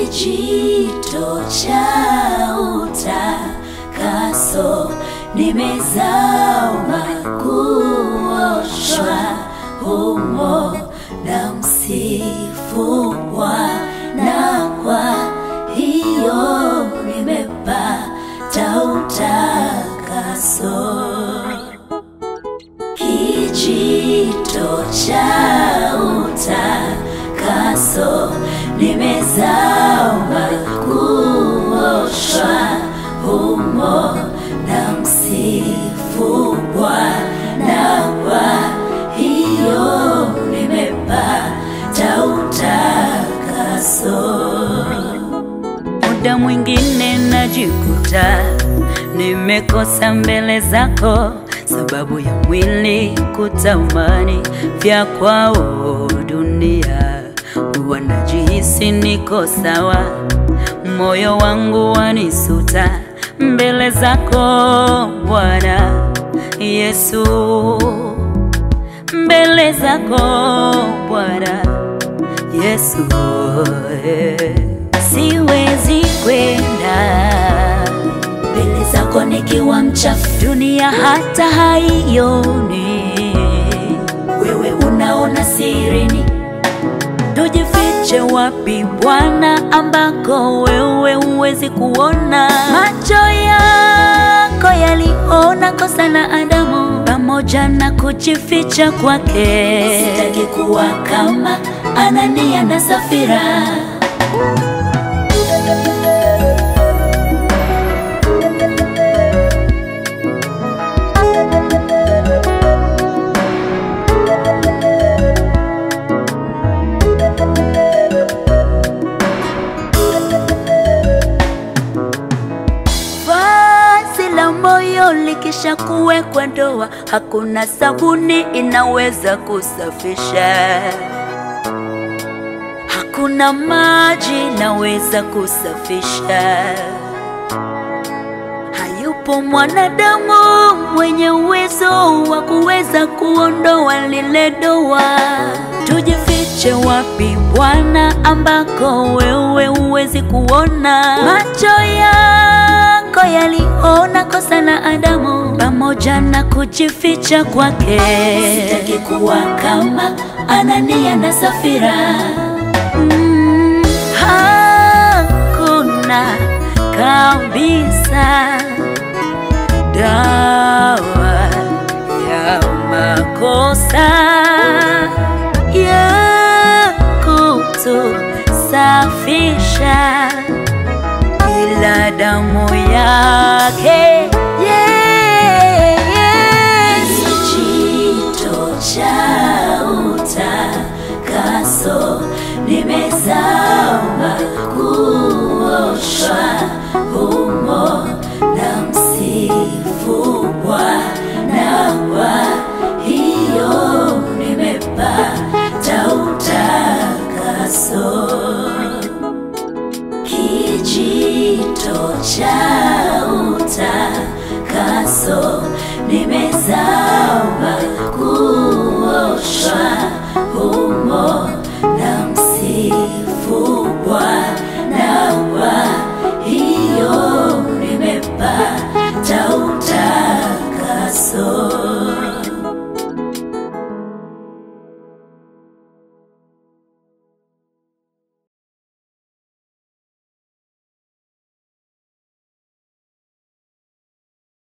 kijito cha utakaso, nimezama kuoshwa humo na msifu Bwana, kwa hiyo nimepata utakaso. Kijito cha utakaso, nimezama kuoshwa humo na msifu Bwana, kwa hiyo nimepata utakaso. Muda mwingine najikuta nimekosa mbele zako, sababu ya mwili kutamani vya kwao dunia. Huwa najihisi niko sawa, moyo wangu wanisuta mbele zako Bwana Yesu, mbele zako Bwana Yesu. Siwezi kwenda mbele zako nikiwa mchafu, dunia hata haioni, wewe unaona sirini. Tujifiche wapi Bwana, ambako wewe huwezi kuona? Macho yako yaliona kosa la Adamu, pamoja na kujificha kwake. Sitaki kuwa kama Anania na Safira. Moyo likisha kuwekwa ndoa, hakuna sabuni inaweza kusafisha, hakuna maji inaweza kusafisha. Hayupo mwanadamu mwenye uwezo wa kuweza kuondoa lile doa. Tujifiche wapi Bwana, ambako wewe huwezi kuona? Macho yako yaliona kosa la Adamu, pamoja na kujificha kwake. Sitaki kuwa kama Anania na Safira. Hakuna kabisa dawa ya makosa ya kutusafisha ila damu yake Kijito cha utakaso, nimezama kuoshwa humo na msifu Bwana, kwa hiyo nimepata utakaso. Kijito cha utakaso, nimezama kuoshwa humo na msifu Bwana, kwa hiyo nimepata utakaso.